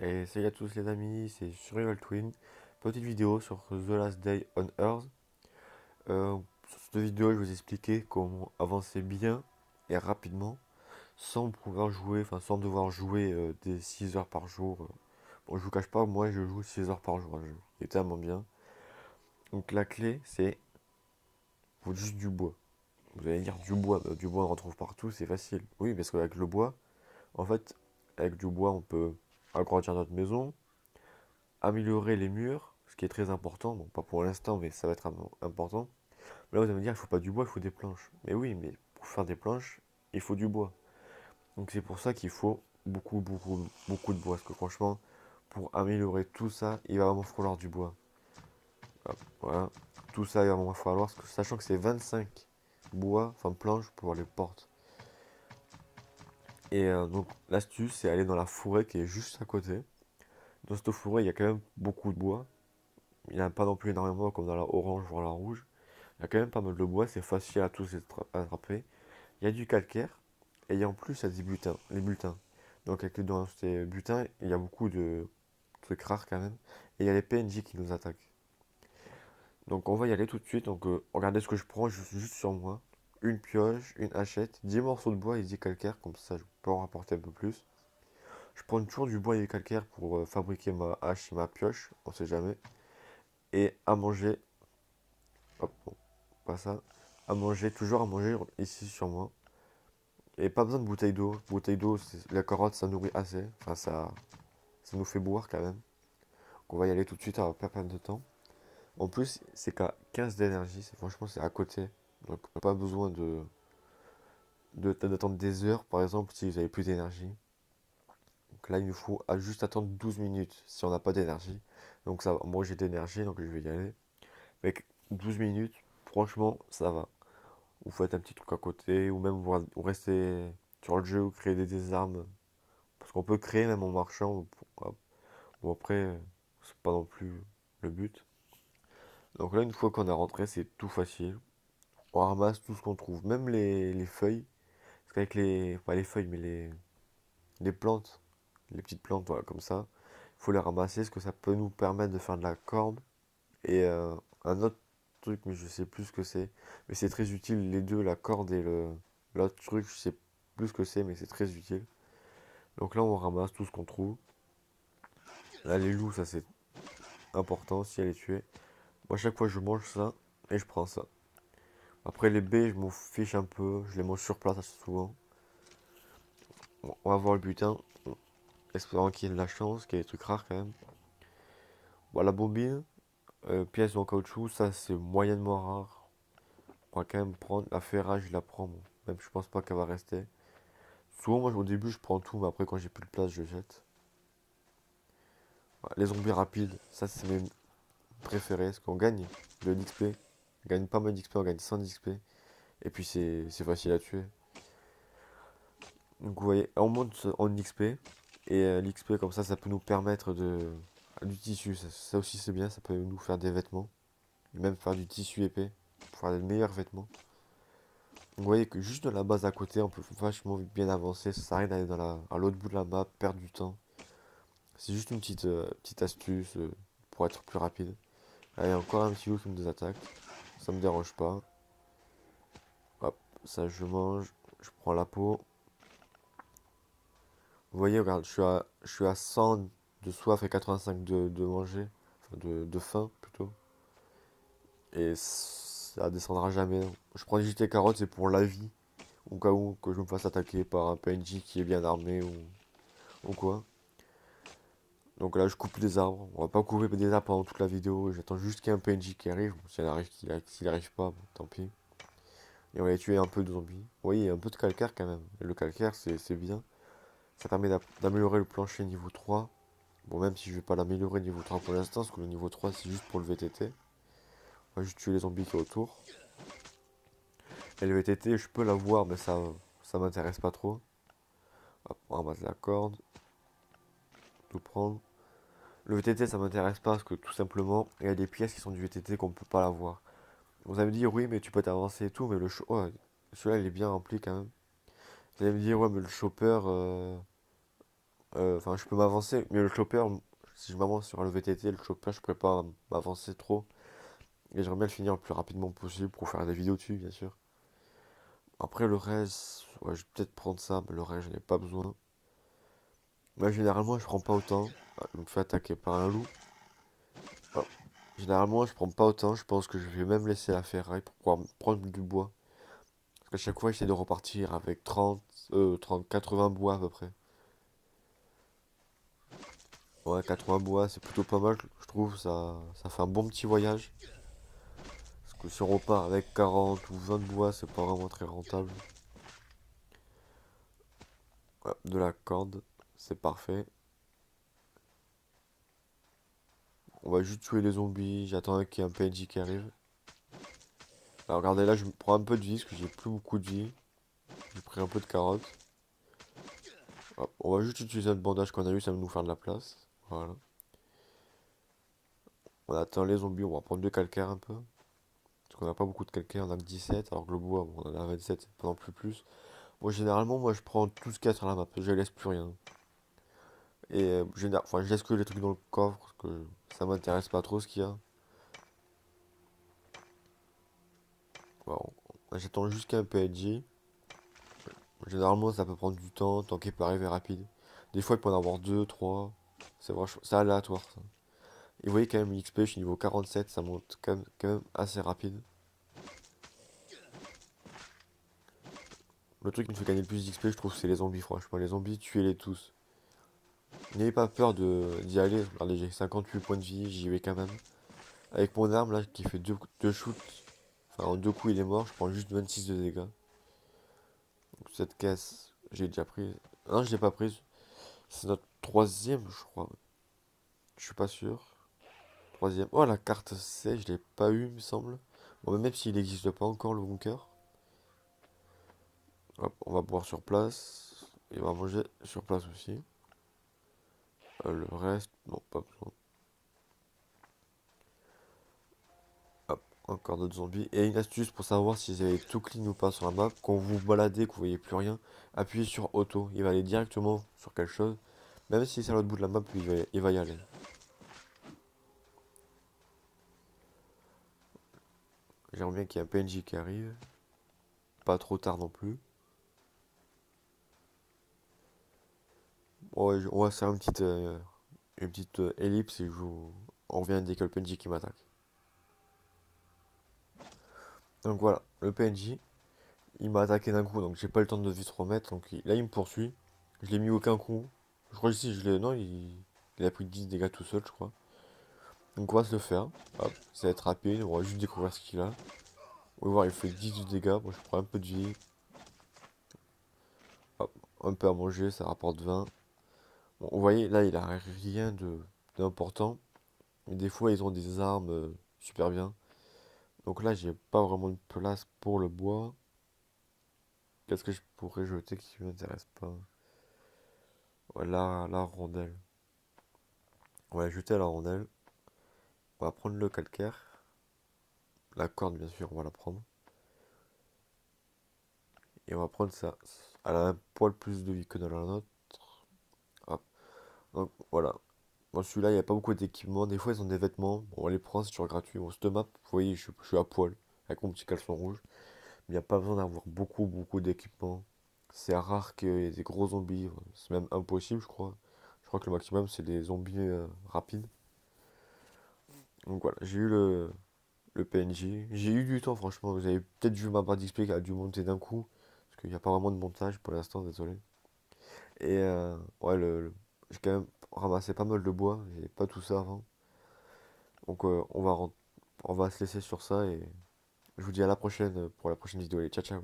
Et salut à tous les amis, c'est Survival Twin. Petite vidéo sur The Last Day on Earth. Sur cette vidéo, je vais vous expliquer comment avancer bien et rapidement sans pouvoir jouer, enfin sans devoir jouer des 6 heures par jour. Bon, je vous cache pas, moi je joue 6 heures par jour à un jeu. Il est tellement bien. Donc la clé, c'est faut juste du bois. Vous allez dire du bois, bah, du bois on en retrouve partout, c'est facile. Oui, parce qu'avec le bois, en fait, avec du bois, on peut agrandir notre maison, améliorer les murs, ce qui est très important, bon pas pour l'instant, mais ça va être important. Mais là, vous allez me dire, il faut pas du bois, il faut des planches. Mais oui, mais pour faire des planches, il faut du bois. Donc c'est pour ça qu'il faut beaucoup de bois. Parce que franchement, pour améliorer tout ça, il va vraiment falloir du bois. Hop, voilà, tout ça, il va vraiment falloir, sachant que c'est 25 bois, enfin planches pour les portes. Et donc l'astuce, c'est aller dans la forêt qui est juste à côté. Dans cette forêt, il y a quand même beaucoup de bois. Il n'y en a pas non plus énormément comme dans la orange, voire la rouge. Il y a quand même pas mal de bois, c'est facile à tous attraper. Il y a du calcaire, et il y a en plus il y a des butins, les bulletins. Donc avec dans ces butins, il y a beaucoup de trucs rares quand même. Et il y a les PNJ qui nous attaquent. Donc on va y aller tout de suite. Donc regardez ce que je prends juste sur moi. Une pioche, une hachette, 10 morceaux de bois et 10 calcaires, comme ça je peux en rapporter un peu plus. Je prends toujours du bois et du calcaire pour fabriquer ma hache et ma pioche, on sait jamais. Et à manger, hop, bon, pas ça, à manger, toujours à manger ici sur moi. Et pas besoin de bouteille d'eau. Bouteille d'eau, la carotte, ça nourrit assez. Enfin, ça nous fait boire quand même. Donc on va y aller tout de suite, on va pas perdre de temps. En plus, c'est qu'à 15 d'énergie, franchement, c'est à côté. Donc on n'a pas besoin d'attendre des heures, par exemple, si vous avez plus d'énergie. Donc là, il nous faut juste attendre 12 minutes si on n'a pas d'énergie. Donc ça va. Moi, j'ai d'énergie, donc je vais y aller. Avec 12 minutes, franchement, ça va. Vous faites un petit truc à côté, ou même vous restez sur le jeu, vous créez des armes. Parce qu'on peut créer même en marchant. Bon, après, c'est pas non plus le but. Donc là, une fois qu'on est rentré, c'est tout facile. On ramasse tout ce qu'on trouve, même les feuilles. Parce qu'avec pas les feuilles, mais les plantes, les petites plantes, voilà, comme ça, il faut les ramasser, parce que ça peut nous permettre de faire de la corde. Et un autre truc, mais je sais plus ce que c'est. Mais c'est très utile, les deux, la corde et l'autre truc, je sais plus ce que c'est, mais c'est très utile. Donc là, on ramasse tout ce qu'on trouve. Là, les loups, ça c'est important si elle est tuée. Moi, à chaque fois, je mange ça et je prends ça. Après, les baies, je m'en fiche un peu. Je les mange sur place assez souvent. Bon, on va voir le butin. Espérant qu'il y ait de la chance, qu'il y ait des trucs rares quand même. Bon, la bobine, pièce en caoutchouc, ça c'est moyennement rare. On va quand même prendre. La ferrage, je la prends. Bon. Même je pense pas qu'elle va rester. Souvent, moi au début, je prends tout, mais après, quand j'ai plus de place, je jette. Voilà, les zombies rapides, ça c'est mes préférés. Parce qu'on gagne de l'XP. On gagne pas mal d'XP, on gagne 100 d'XP. Et puis c'est facile à tuer. Donc vous voyez, on monte en XP. Et l'XP comme ça peut nous permettre du tissu. Ça aussi c'est bien, ça peut nous faire des vêtements. Même faire du tissu épais. Pour faire des meilleurs vêtements. Donc vous voyez que juste de la base à côté, on peut vachement bien avancer. Ça sert à rien d'aller à l'autre bout de la map, perdre du temps. C'est juste une petite astuce pour être plus rapide. Là, il y a encore un petit loup qui me désattaque. Ça me dérange pas. Hop, ça je mange. Je prends la peau. Vous voyez, regarde, je suis à 100 de soif et 85 de manger, enfin de faim plutôt. Et ça descendra jamais. Je prends juste les carottes, c'est pour la vie, au cas où que je me fasse attaquer par un PNJ qui est bien armé ou quoi. Donc là, je coupe des arbres. On va pas couper des arbres pendant toute la vidéo. J'attends juste qu'il y ait un PNJ qui arrive. Bon, s'il arrive pas, bon, tant pis. Et on va les tuer un peu de zombies. Vous voyez, il y a un peu de calcaire quand même. Et le calcaire, c'est bien. Ça permet d'améliorer le plancher niveau 3. Bon, même si je vais pas l'améliorer niveau 3 pour l'instant, parce que le niveau 3 c'est juste pour le VTT. On va juste tuer les zombies qui est autour. Et le VTT, je peux l'avoir, mais ça m'intéresse pas trop. Hop, on ramasse la corde. Tout prendre. Le VTT, ça m'intéresse pas, parce que tout simplement, il y a des pièces qui sont du VTT qu'on peut pas l'avoir. Vous allez me dire, oui, mais tu peux t'avancer et tout, mais oh, celui-là, il est bien rempli quand même. Vous allez me dire, ouais, mais le chopper, Enfin, je peux m'avancer, mais le chopper, si je m'avance sur le VTT, le chopper, je pourrais pas m'avancer trop. Et j'aimerais bien le finir le plus rapidement possible pour faire des vidéos dessus, bien sûr. Après, le reste, ouais, je vais peut-être prendre ça, mais le reste, je n'ai pas besoin. Moi, généralement, je prends pas autant. Ah, je me fais attaquer par un loup. Ah, généralement, je prends pas autant. Je pense que je vais même laisser la ferraille pour pouvoir prendre du bois. Parce qu'à chaque fois, j'essaie de repartir avec 80 bois à peu près. Ouais, 80 bois, c'est plutôt pas mal, je trouve. Ça fait un bon petit voyage. Parce que si on repart avec 40 ou 20 bois, c'est pas vraiment très rentable. Ouais, de la corde, c'est parfait. On va juste tuer les zombies. J'attends qu'il y ait un PNJ qui arrive. Alors regardez là, je me prends un peu de vie parce que j'ai plus beaucoup de vie. J'ai pris un peu de carottes. Hop, on va juste utiliser notre bandage qu'on a eu, ça va nous faire de la place. Voilà. On attend les zombies, on va prendre deux calcaires un peu. Parce qu'on n'a pas beaucoup de calcaire, on a que 17, alors que le bois, bon, on en a 27, c'est pas non plus plus. Bon, généralement, moi je prends tout ce qu'il y a sur la map, je laisse plus rien. Et enfin, je laisse que les trucs dans le coffre, parce que ça m'intéresse pas trop ce qu'il y a. Bon, j'attends jusqu'à un PNJ. Généralement, ça peut prendre du temps, tant qu'il peut arriver rapide. Des fois, il peut en avoir deux, trois. C'est aléatoire ça. Et vous voyez quand même l'XP, je suis niveau 47, ça monte quand même assez rapide. Le truc qui me fait gagner le plus d'XP, je trouve, c'est les zombies, franchement. Les zombies, tuez-les tous. N'ayez pas peur d'y aller. Regardez, j'ai 58 points de vie, j'y vais quand même. Avec mon arme là, qui fait deux shoots, enfin en deux coups il est mort, je prends juste 26 de dégâts. Donc cette caisse, j'ai déjà pris. Non, je l'ai pas prise. C'est notre troisième, je crois. Je suis pas sûr. Troisième. Oh, la carte C, je l'ai pas eu, il me semble. Bon, même s'il n'existe pas encore le bunker. Hop, on va boire sur place. Et on va manger sur place aussi. Le reste, non, pas besoin. Hop, encore d'autres zombies. Et une astuce pour savoir si vous avez tout clean ou pas sur la map. Quand vous vous baladez, que vous voyez plus rien, appuyez sur auto. Il va aller directement sur quelque chose. Même si c'est à l'autre bout de la map, il va y aller. J'aimerais bien qu'il y ait un PNJ qui arrive. Pas trop tard non plus. Bon, ouais, on va faire une petite ellipse et on revient dès que le PNJ qui m'attaque. Donc voilà, le PNJ, il m'a attaqué d'un coup, donc j'ai pas le temps de vite remettre. Là, il me poursuit. Je l'ai mis aucun coup. Je crois que si je l'ai. Non, il a pris 10 dégâts tout seul, je crois. Donc on va se le faire. Hop, ça va être rapide, on va juste découvrir ce qu'il a. On va voir, il fait 10 de dégâts. Moi, je prends un peu de vie. Hop, un peu à manger, ça rapporte 20. Bon, vous voyez, là, il a rien d'important. Et des fois, ils ont des armes super bien. Donc là, j'ai pas vraiment de place pour le bois. Qu'est-ce que je pourrais jeter qui m'intéresse pas? Voilà, la rondelle. On va jeter la rondelle. On va prendre le calcaire. La corde, bien sûr, on va la prendre. Et on va prendre ça. Elle a un poil plus de vie que dans la nôtre. Hop. Donc voilà. Bon, celui-là, il n'y a pas beaucoup d'équipements. Des fois, ils ont des vêtements. Bon, on les prend, c'est toujours gratuit. Bon, cette map, vous voyez, je suis à poil. Avec mon petit caleçon rouge. Mais il n'y a pas besoin d'avoir beaucoup d'équipements. C'est rare qu'il y ait des gros zombies. C'est même impossible, je crois. Je crois que le maximum, c'est des zombies rapides. Donc voilà, j'ai eu le PNJ. J'ai eu du temps, franchement. Vous avez peut-être vu ma barre d'XP qui a dû monter d'un coup. Parce qu'il n'y a pas vraiment de montage pour l'instant, désolé. Et ouais, j'ai quand même ramassé pas mal de bois. J'ai pas tout ça avant. Donc on va se laisser sur ça et je vous dis à la prochaine pour la prochaine vidéo. Allez, ciao ciao.